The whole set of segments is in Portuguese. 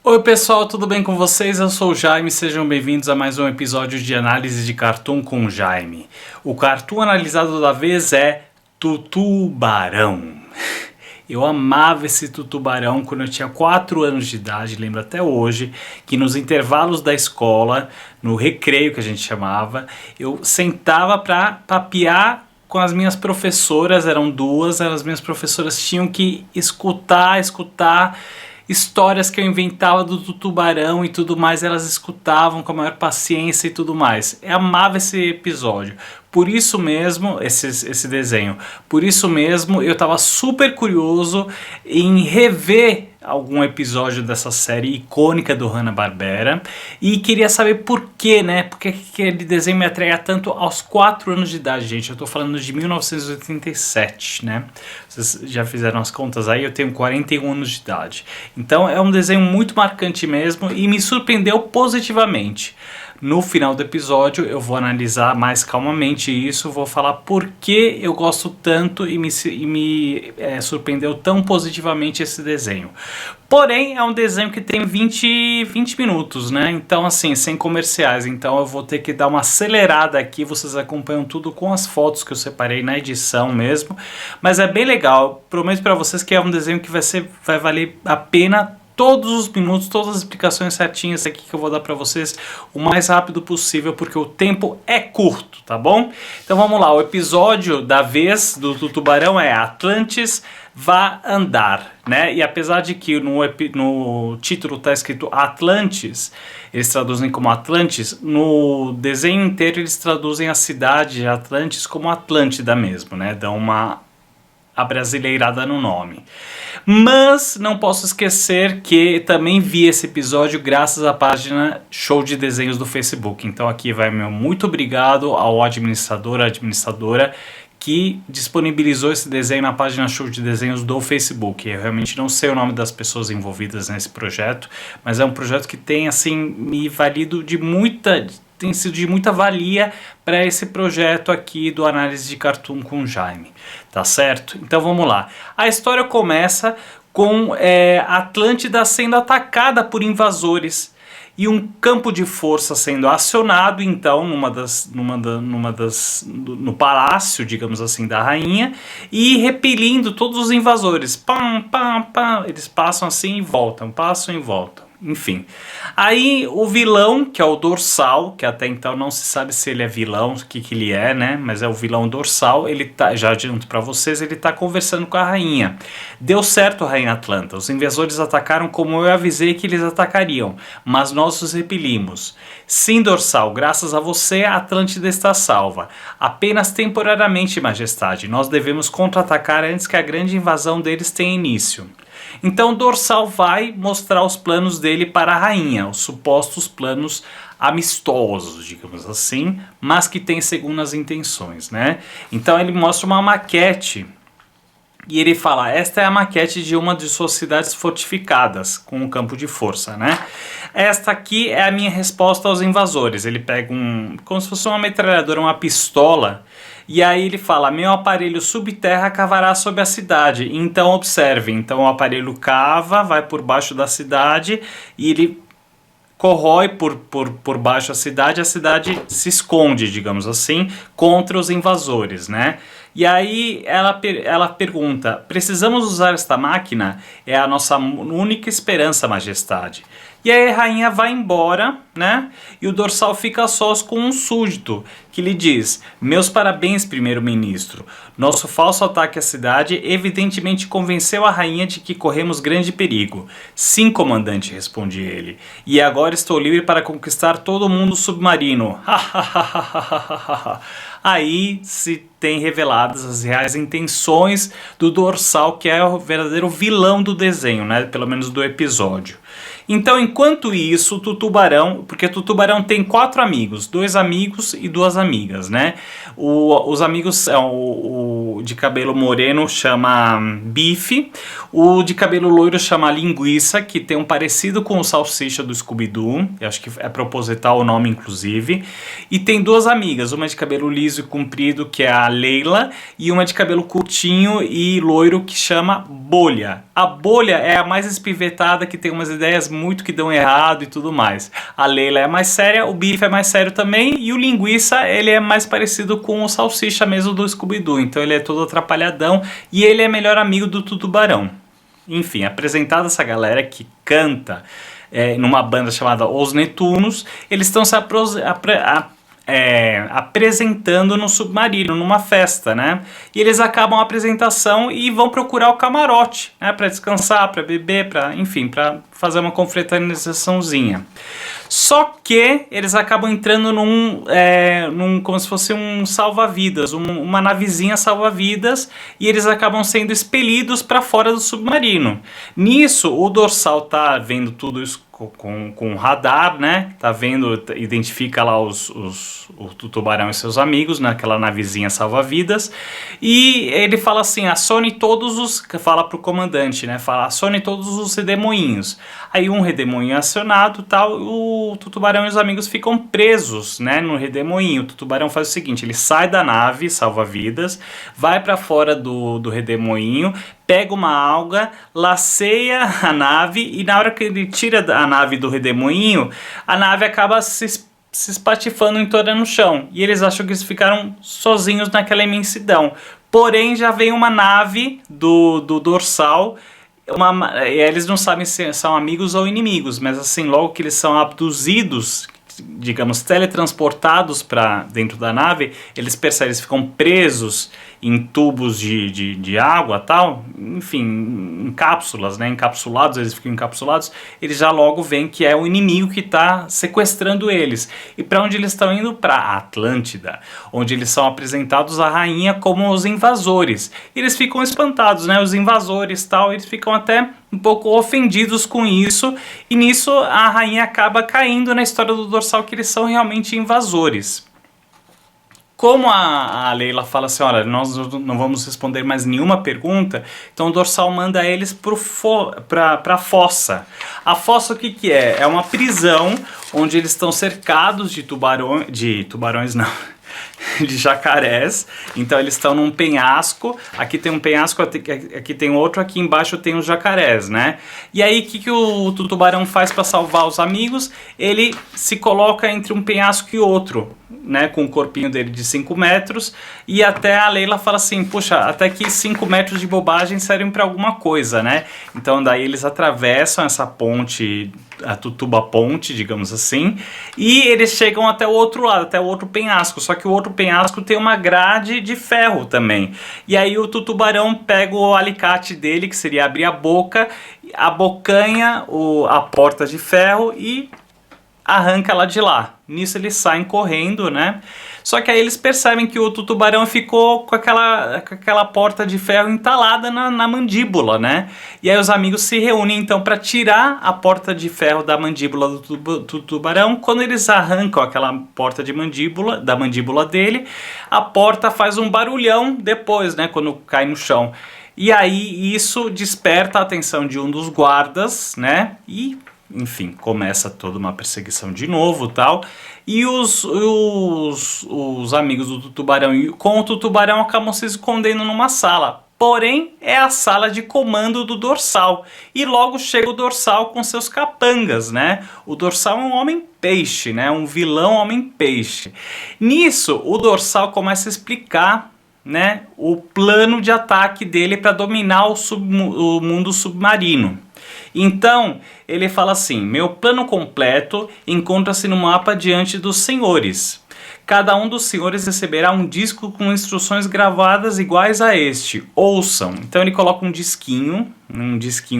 Oi pessoal, tudo bem com vocês? Eu sou o Jaime, sejam bem-vindos a mais um episódio de análise de cartoon com o Jaime. O cartoon analisado da vez é Tutubarão. Eu amava esse Tutubarão quando eu tinha 4 anos de idade, lembro até hoje, que nos intervalos da escola, no recreio que a gente chamava, eu sentava para papear com as minhas professoras, eram duas, as minhas professoras tinham que escutar histórias que eu inventava do Tutubarão e tudo mais, elas escutavam com a maior paciência e tudo mais. Eu amava esse episódio. Por isso mesmo, esse desenho, por isso mesmo eu estava super curioso em rever algum episódio dessa série icônica do Hanna-Barbera e queria saber por quê, né? Por que aquele desenho me atraía tanto aos 4 anos de idade, gente? Eu tô falando de 1987, né? Vocês já fizeram as contas aí, eu tenho 41 anos de idade. Então é um desenho muito marcante mesmo e me surpreendeu positivamente. No final do episódio eu vou analisar mais calmamente isso, vou falar por que eu gosto tanto e me surpreendeu tão positivamente esse desenho. Porém, é um desenho que tem 20 minutos, né? Então, assim, sem comerciais. Então, eu vou ter que dar uma acelerada aqui. Vocês acompanham tudo com as fotos que eu separei na edição mesmo. Mas é bem legal. Prometo para vocês que é um desenho que vai valer a pena todos os minutos, todas as explicações certinhas aqui que eu vou dar para vocês o mais rápido possível, porque o tempo é curto, tá bom? Então vamos lá, o episódio da vez do Tutubarão é Atlantis Vá Andar, né? E apesar de que no título tá escrito Atlantis, eles traduzem como Atlantis, no desenho inteiro eles traduzem a cidade de Atlantis como Atlântida mesmo, né? Dão uma abrasileirada no nome. Mas não posso esquecer que também vi esse episódio graças à página Show de Desenhos do Facebook. Então aqui vai meu muito obrigado ao administradora que disponibilizou esse desenho na página Show de Desenhos do Facebook. Eu realmente não sei o nome das pessoas envolvidas nesse projeto, mas é um projeto que tem assim me valido tem sido de muita valia para esse projeto aqui do Análise de Cartoon com Jaime, tá certo? Então vamos lá. A história começa com Atlântida sendo atacada por invasores e um campo de força sendo acionado, então, no palácio, digamos assim, da rainha, e repelindo todos os invasores. Pam, pam, pam, eles passam assim e voltam, passam e voltam. Enfim, aí o vilão, que é o Dorsal, que até então não se sabe se ele é vilão, o que ele é, né? Mas é o vilão Dorsal, ele tá, já adianto pra vocês, ele tá conversando com a rainha. Deu certo, Rainha Atlanta, os invasores atacaram como eu avisei que eles atacariam, mas nós os repelimos. Sim, Dorsal, graças a você a Atlântida está salva. Apenas temporariamente, Majestade, nós devemos contra-atacar antes que a grande invasão deles tenha início. Então Dorsal vai mostrar os planos dele para a rainha, os supostos planos amistosos, digamos assim, mas que tem segundas intenções, né? Então ele mostra uma maquete e ele fala, esta é a maquete de uma de suas cidades fortificadas, com um campo de força, né? Esta aqui é a minha resposta aos invasores. Ele pega como se fosse uma metralhadora, uma pistola, e aí ele fala, meu aparelho subterra cavará sob a cidade. Então observe, então o aparelho cava, vai por baixo da cidade e ele corrói por baixo a cidade se esconde, digamos assim, contra os invasores, né? E aí ela pergunta, precisamos usar esta máquina? É a nossa única esperança, Majestade. E aí a rainha vai embora, né? E o Dorsal fica a sós com um súdito, que lhe diz, meus parabéns, primeiro-ministro. Nosso falso ataque à cidade evidentemente convenceu a rainha de que corremos grande perigo. Sim, comandante, responde ele. E agora estou livre para conquistar todo o mundo submarino. Aí se tem reveladas as reais intenções do Dorsal, que é o verdadeiro vilão do desenho, né? Pelo menos do episódio. Então, enquanto isso, o Tutubarão, porque o Tutubarão tem 4 amigos, 2 amigos e 2 amigas, né? Os amigos, o de cabelo moreno chama Bife, o de cabelo loiro chama Linguiça, que tem um parecido com o Salsicha do Scooby-Doo, eu acho que é proposital o nome, inclusive, e tem 2 amigas, uma de cabelo liso e comprido, que é a Leila, e uma de cabelo curtinho e loiro, que chama Bolha. A Bolha é a mais espivetada, que tem umas ideias muito que dão errado e tudo mais. A Leila é mais séria, o Bife é mais sério também, e o Linguiça, ele é mais parecido com o Salsicha mesmo do Scooby-Doo, então ele é todo atrapalhadão e ele é melhor amigo do Tutubarão. Enfim, apresentada essa galera que canta numa banda chamada Os Netunos, eles estão se apresentando no submarino, numa festa, né? E eles acabam a apresentação e vão procurar o camarote, né? Para descansar, para beber, enfim, para fazer uma confraternizaçãozinha. Só que eles acabam entrando como se fosse um salva-vidas, uma navezinha salva-vidas, e eles acabam sendo expelidos para fora do submarino. Nisso, o Dorsal tá vendo tudo isso com radar, né? Tá vendo, identifica lá o Tutubarão e seus amigos naquela navezinha salva-vidas, e ele fala assim: fala pro comandante, né? Fala: acione todos os redemoinhos. Aí um redemoinho é acionado, tal, o Tutubarão e os amigos ficam presos, né, no redemoinho. O Tutubarão faz o seguinte: ele sai da nave salva-vidas, vai para fora do redemoinho, pega uma alga, laceia a nave, e na hora que ele tira a nave do redemoinho, a nave acaba se espatifando em toda no chão. E eles acham que eles ficaram sozinhos naquela imensidão. Porém, já vem uma nave do Dorsal. Eles não sabem se são amigos ou inimigos, mas assim, logo que eles são abduzidos, digamos, teletransportados para dentro da nave, eles percebem, eles ficam presos em tubos de água, tal, enfim, em cápsulas, né, encapsulados, eles ficam encapsulados, eles já logo veem que é o inimigo que está sequestrando eles. E para onde eles estão indo? Para Atlântida, onde eles são apresentados à rainha como os invasores. E eles ficam espantados, né, os invasores, tal, eles ficam até um pouco ofendidos com isso, e nisso a rainha acaba caindo na história do Dorsal que eles são realmente invasores. Como a Leila fala assim: olha, nós não vamos responder mais nenhuma pergunta, então o Dorsal manda eles para a fossa. A fossa, o que é? É uma prisão onde eles estão cercados de tubarões não, de jacarés. Então eles estão num penhasco, aqui tem um penhasco, aqui tem outro, aqui embaixo tem os jacarés, né? E aí o que o tubarão faz para salvar os amigos? Ele se coloca entre um penhasco e outro, né, com o corpinho dele de 5 metros, e até a Leila fala assim: puxa, até que 5 metros de bobagem servem para alguma coisa, né? Então daí eles atravessam essa ponte, a Tutuba Ponte, digamos assim, e eles chegam até o outro lado, até o outro penhasco, só que o outro penhasco tem uma grade de ferro também. E aí o tubarão pega o alicate dele, que seria abrir a boca, abocanha a porta de ferro e arranca ela de lá. Nisso eles saem correndo, né? Só que aí eles percebem que o tubarão ficou com aquela porta de ferro entalada na mandíbula, né? E aí os amigos se reúnem então para tirar a porta de ferro da mandíbula do tubarão. Quando eles arrancam aquela porta da mandíbula dele, a porta faz um barulhão depois, né? Quando cai no chão. E aí isso desperta a atenção de um dos guardas, né? E enfim, começa toda uma perseguição de novo, tal, e os amigos do tubarão com o tubarão acabam se escondendo numa sala. Porém, é a sala de comando do Dorsal, e logo chega o Dorsal com seus capangas, né? O Dorsal é um homem-peixe, né? Um vilão homem-peixe. Nisso, o Dorsal começa a explicar, né, o plano de ataque dele para dominar o mundo submarino. Então, ele fala assim: meu plano completo encontra-se no mapa diante dos senhores. Cada um dos senhores receberá um disco com instruções gravadas iguais a este. Ouçam. Então ele coloca um disquinho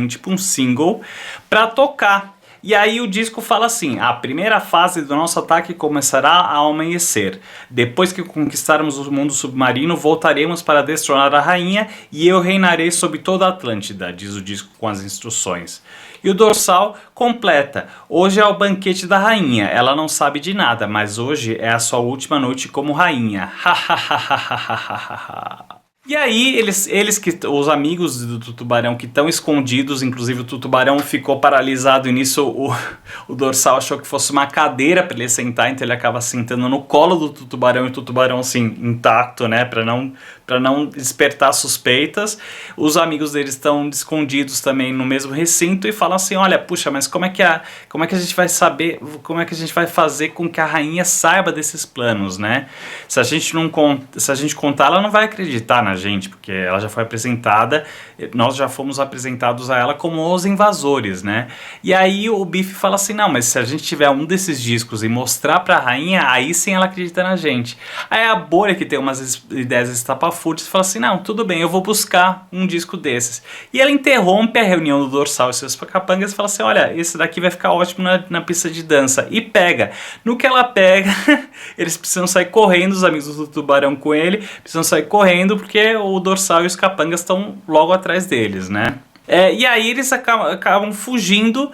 tipo um single, para tocar. E aí o disco fala assim: a primeira fase do nosso ataque começará ao amanhecer. Depois que conquistarmos o mundo submarino, voltaremos para destronar a rainha e eu reinarei sobre toda a Atlântida, diz o disco com as instruções. E o Dorsal completa: hoje é o banquete da rainha, ela não sabe de nada, mas hoje é a sua última noite como rainha. E aí, os amigos do tubarão que estão escondidos, inclusive o tubarão ficou paralisado e nisso o Dorsal achou que fosse uma cadeira para ele sentar, então ele acaba sentando no colo do tubarão e o tubarão assim, intacto, né, para não para não despertar suspeitas. Os amigos deles estão escondidos também no mesmo recinto e falam assim, olha, puxa, mas como é que a gente vai saber, como é que a gente vai fazer com que a rainha saiba desses planos, né? Se a gente contar, ela não vai acreditar na gente, porque ela já foi apresentada, nós já fomos apresentados a ela como os invasores, né? E aí o Biff fala assim, não, mas se a gente tiver um desses discos e mostrar pra rainha, aí sim ela acredita na gente. Aí a Bolha, que tem umas ideias estapafúrdias, fala assim, não, tudo bem, eu vou buscar um disco desses. E ela interrompe a reunião do Dorsal e seus capangas e fala assim, olha, esse daqui vai ficar ótimo na pista de dança. E pega. No que ela pega, eles precisam sair correndo, os amigos do Tubarão com ele, precisam sair correndo porque o Dorsal e os capangas estão logo atrás deles, né? E aí eles acabam fugindo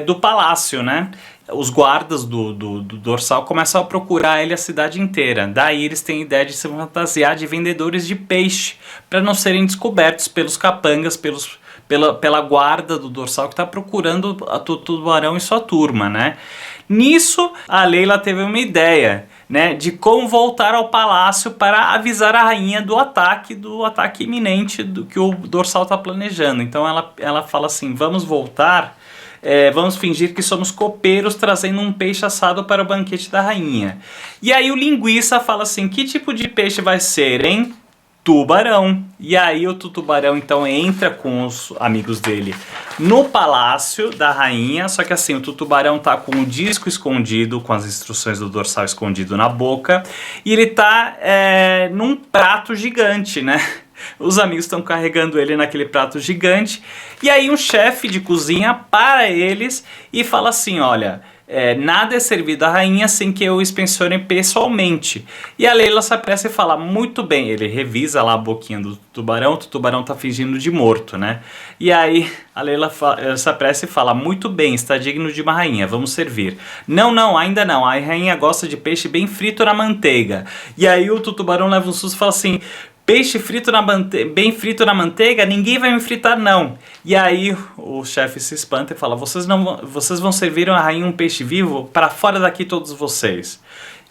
do palácio, né? Os guardas do Dorsal começam a procurar ele a cidade inteira. Daí eles têm a ideia de se fantasiar de vendedores de peixe para não serem descobertos pelos capangas, pela guarda do Dorsal que está procurando o Tubarão e sua turma, né? Nisso, a Leila teve uma ideia, né, de como voltar ao palácio para avisar a rainha do ataque iminente que o Dorsal está planejando. Então ela fala assim, vamos voltar, vamos fingir que somos copeiros trazendo um peixe assado para o banquete da rainha. E aí o Linguiça fala assim, que tipo de peixe vai ser, hein? Tubarão. E aí o Tubarão então entra com os amigos dele no palácio da rainha, só que assim, o Tubarão tá com o disco escondido, com as instruções do Dorsal escondido na boca, e ele tá num prato gigante, né? Os amigos estão carregando ele naquele prato gigante, e aí um chefe de cozinha para eles e fala assim, olha, nada é servido à rainha sem que eu o inspecione pessoalmente. E a Leila se apressa e fala, muito bem. Ele revisa lá a boquinha do Tubarão, o Tubarão tá fingindo de morto, né? E aí a Leila se apressa e fala, muito bem, está digno de uma rainha, vamos servir. Não, ainda não, a rainha gosta de peixe bem frito na manteiga. E aí o Tubarão leva um susto e fala assim, peixe frito bem frito na manteiga, ninguém vai me fritar não. E aí o chefe se espanta e fala, vocês vão servir a rainha um peixe vivo? Para fora daqui todos vocês.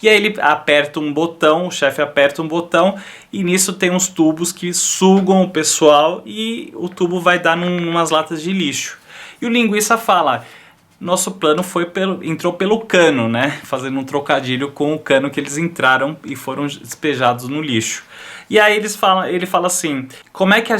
E aí ele aperta um botão, o chefe aperta um botão e nisso tem uns tubos que sugam o pessoal e o tubo vai dar umas latas de lixo. E o Linguiça fala, nosso plano entrou pelo cano, né? Fazendo um trocadilho com o cano que eles entraram e foram despejados no lixo. E aí ele fala assim, como é que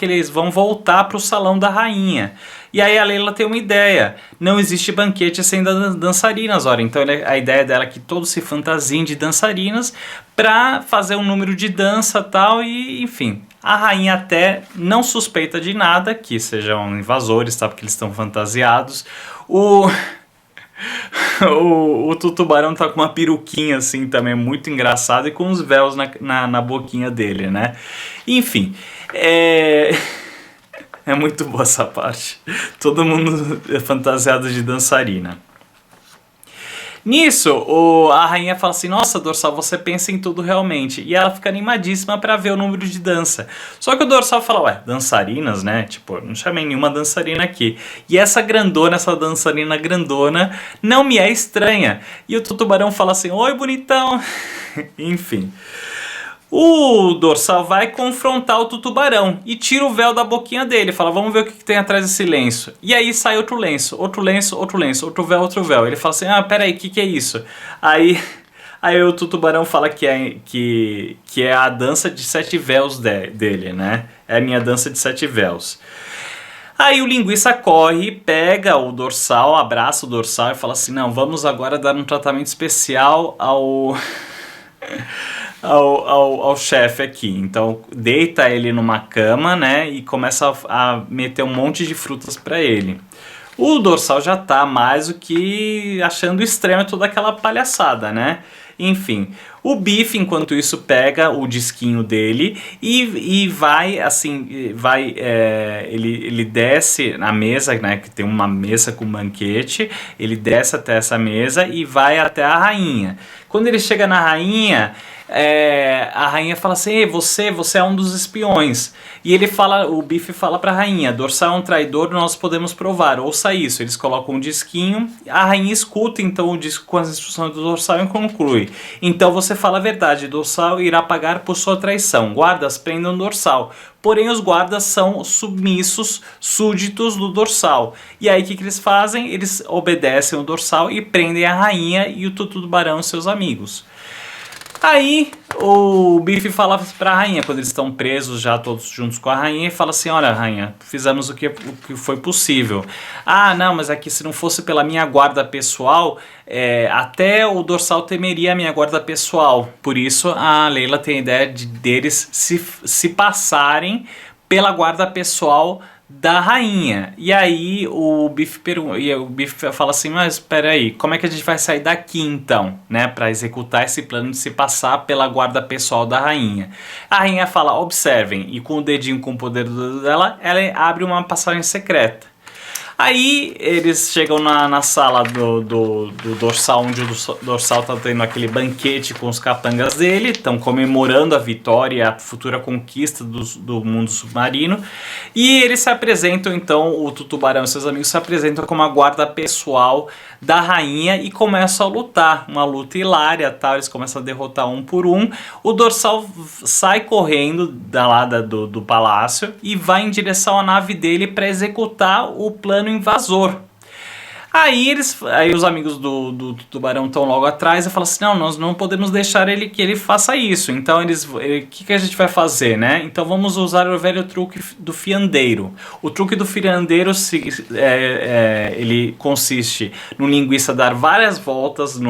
eles vão voltar para o salão da rainha? E aí a Leila tem uma ideia, não existe banquete sem dançarinas, ora, então a ideia dela é que todos se fantasiem de dançarinas para fazer um número de dança tal, e enfim, a rainha até não suspeita de nada, que sejam invasores, tá, porque eles estão fantasiados. O Tubarão tá com uma peruquinha assim também, muito engraçado, e com os véus na boquinha dele, né? Enfim, é muito boa essa parte. Todo mundo é fantasiado de dançarina. Nisso, a rainha fala assim, nossa, Dorsal, você pensa em tudo realmente. E ela fica animadíssima pra ver o número de dança. Só que o Dorsal fala, ué, dançarinas, né? Tipo, não chamei nenhuma dançarina aqui. E essa dançarina grandona, não me é estranha. E o Tubarão fala assim, oi, bonitão. Enfim. O Dorsal vai confrontar o Tubarão e tira o véu da boquinha dele. Fala, vamos ver o que tem atrás desse lenço. E aí sai outro lenço, outro véu. Ele fala assim, peraí, o que é isso? Aí o Tubarão fala que é a dança de 7 véus dele, né? É a minha dança de 7 véus. Aí o Linguiça corre, pega o Dorsal, abraça o Dorsal e fala assim, não, vamos agora dar um tratamento especial ao chefe aqui. Então deita ele numa cama, né, e começa a meter um monte de frutas para ele. O Dorsal já tá mais do que achando estranho toda aquela palhaçada, né? Enfim, o Biff, enquanto isso, pega o disquinho dele e vai, assim, ele desce na mesa, né, que tem uma mesa com banquete, ele desce até essa mesa e vai até a rainha. Quando ele chega na rainha, a rainha fala assim: Ei, você é um dos espiões. E ele fala, o Biff fala pra rainha: Dorsal é um traidor, nós podemos provar, ouça isso. Eles colocam um disquinho, a rainha escuta então o disco com as instruções do Dorsal e conclui: Então você fala a verdade, Dorsal irá pagar por sua traição. Guardas, prendam Dorsal. Porém os guardas são submissos, súditos do Dorsal. E aí o que eles fazem? Eles obedecem o Dorsal e prendem a rainha e o Tutubarão e seus amigos. Aí o Biff fala pra rainha, quando eles estão presos já todos juntos com a rainha, e fala assim: olha, rainha, fizemos o que foi possível. Ah, não, mas é que se não fosse pela minha guarda pessoal, até o Dorsal temeria a minha guarda pessoal. Por isso a Layla tem a ideia deles se passarem pela guarda pessoal da rainha. E aí o Biff fala assim: mas espera aí, como é que a gente vai sair daqui então, né, para executar esse plano de se passar pela guarda pessoal da rainha? A rainha fala: observem, e com o dedinho com o poder dela, ela abre uma passagem secreta. Aí eles chegam na sala do Dorsal, onde o Dorsal tá tendo aquele banquete com os capangas dele, estão comemorando a vitória e a futura conquista do mundo submarino. E eles se apresentam então, o Tutubarão e seus amigos se apresentam como a guarda pessoal da rainha e começam a lutar, uma luta hilária, tal. Eles começam a derrotar um por um. O Dorsal sai correndo do palácio e vai em direção à nave dele para executar o plano invasor. Aí os amigos do Tubarão estão logo atrás e falam assim: não, nós não podemos deixar que ele faça isso. Então o que a gente vai fazer, né? Então vamos usar o velho truque do fiandeiro. O truque do fiandeiro ele consiste no linguiça dar várias voltas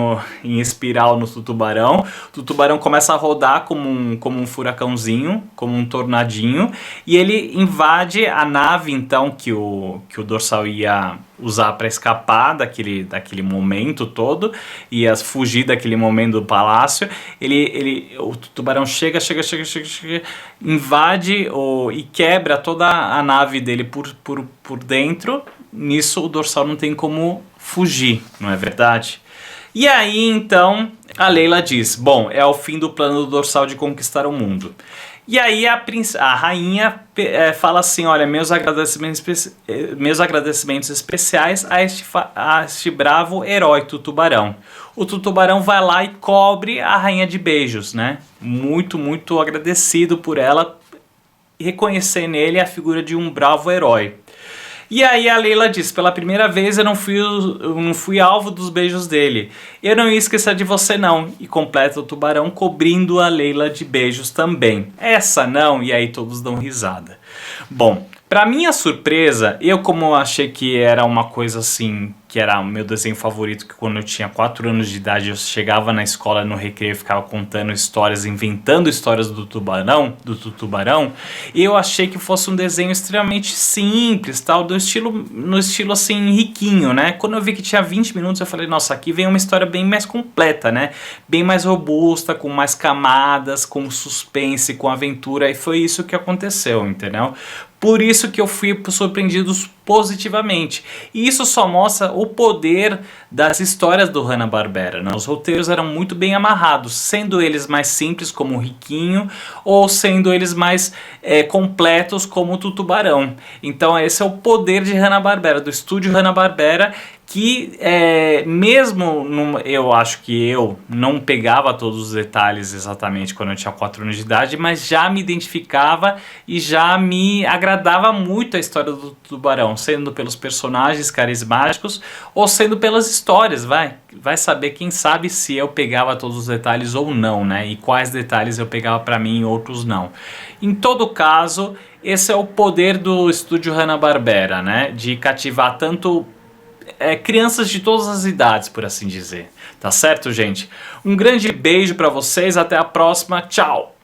em espiral no Tutubarão. O Tubarão começa a rodar como um furacãozinho, como um tornadinho, e ele invade a nave então que o Dorsal ia usar para escapar daquele momento todo, ia fugir daquele momento do palácio. O Tubarão chega, invade e quebra toda a nave dele por dentro. Nisso o Dorsal não tem como fugir, não é verdade? E aí então a Layla diz: bom, é o fim do plano do Dorsal de conquistar o mundo. E aí a rainha fala assim: olha, meus agradecimentos especiais a este bravo herói Tutubarão. O Tutubarão vai lá e cobre a rainha de beijos, né? Muito, muito agradecido por ela reconhecer nele a figura de um bravo herói. E aí a Layla diz: pela primeira vez eu não fui alvo dos beijos dele. Eu não ia esquecer de você não. E completa o Tubarão cobrindo a Layla de beijos também. Essa não, e aí todos dão risada. Bom, pra minha surpresa, como achei que era uma coisa assim, que era o meu desenho favorito, que quando eu tinha 4 anos de idade eu chegava na escola no recreio e ficava contando histórias, inventando histórias do Tutubarão, eu achei que fosse um desenho extremamente simples, tal, no estilo assim, riquinho, né? Quando eu vi que tinha 20 minutos eu falei: nossa, aqui vem uma história bem mais completa, né? Bem mais robusta, com mais camadas, com suspense, com aventura, e foi isso que aconteceu, entendeu? Por isso que eu fui surpreendido positivamente. E isso só mostra o poder das histórias do Hanna-Barbera, né? Os roteiros eram muito bem amarrados, sendo eles mais simples como o Riquinho, ou sendo eles mais completos como o Tutubarão. Então esse é o poder de Hanna-Barbera, do estúdio Hanna-Barbera, que eu acho que eu não pegava todos os detalhes exatamente quando eu tinha 4 anos de idade, mas já me identificava e já me agradava muito a história do Tubarão, sendo pelos personagens carismáticos ou sendo pelas histórias. Vai saber, quem sabe, se eu pegava todos os detalhes ou não, né? E quais detalhes eu pegava para mim e outros não. Em todo caso, esse é o poder do estúdio Hanna-Barbera, né? De cativar tanto crianças de todas as idades, por assim dizer. Tá certo, gente? Um grande beijo para vocês, até a próxima, tchau!